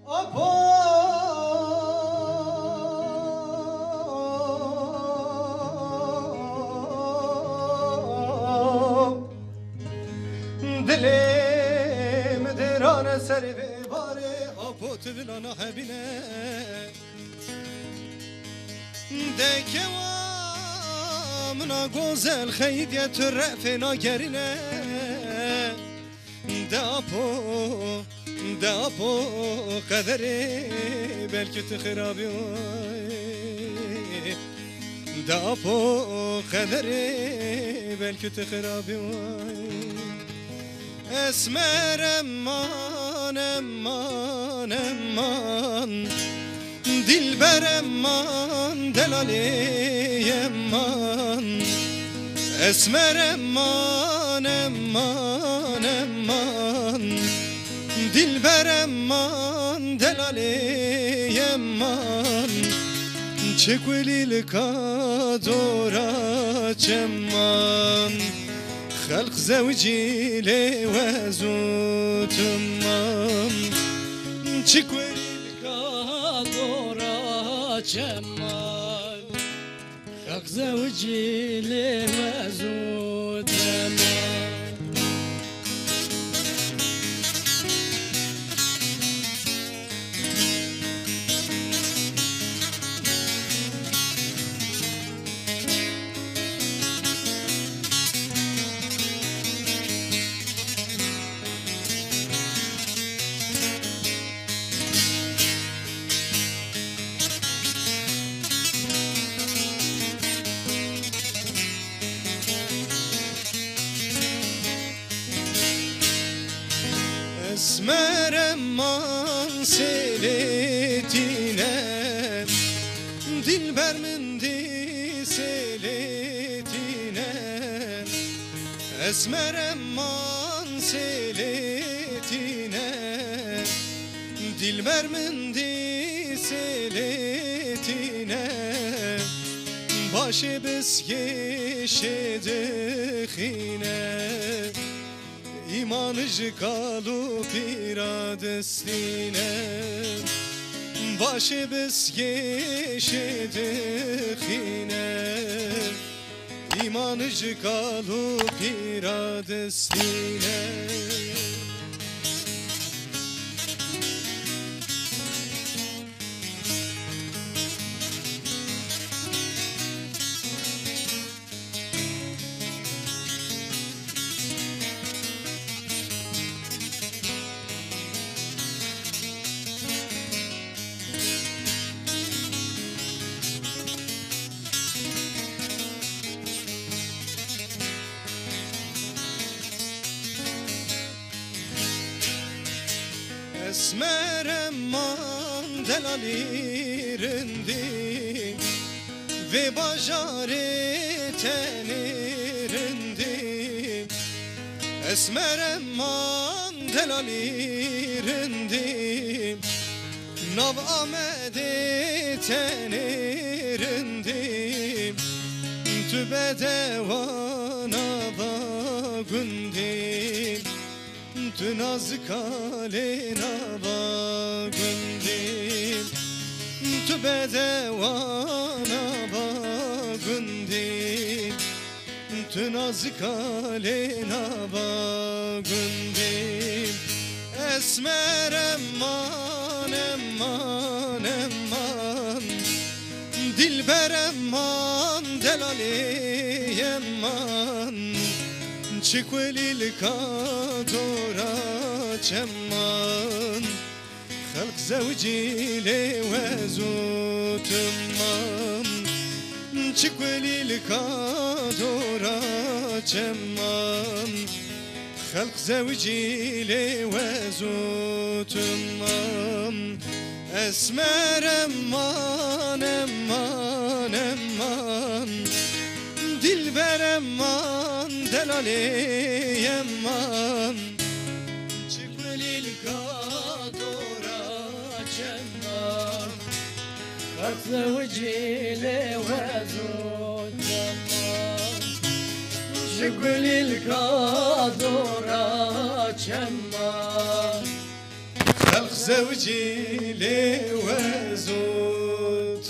Apo dilim derane serve bare apo tvilana hebine dekevamna gozel khaydiye türrefena gerine دابو قدري بلكي تخرابي دابو قدري بلكي تخرابي اسمر امان امان امان دلبر امان دلالي امان اسمر امان امان امان دلبر امان دلالی امان چکولی لکادورا چمان خلق زوجی لوزوت امان چکولی لکادورا چمان خلق زوجی لوزوت امان اسمر امان سيلتينا دلبر من دي سيلتينا اسمر امان سيلتينا دلبر من دي سيلتينا باشي بس يشدخينا İmanıcı kalıp iradesine başı biz yeşedik yine İmanıcı kalıp iradesine اسمر امان دلالirindi ve bajare tenirindi esmer eman delalerindi nav amede tenirindi tübede vana bagundim tünaz kalena bagundim tübede vana bagundim tünaz kalena bagundim esmer eman eman eman dilber eman delali eman çıkvelil kadora çemman halk zevciyle vezut eman çıkvelil kadora çemman halk zevciyle vezut eman esmer eman eman eman dilber eman delali eman çıkvelil kadora çemman halk zevciyle vezut eman çıkvelil kadora çemman زوجي لي وزوت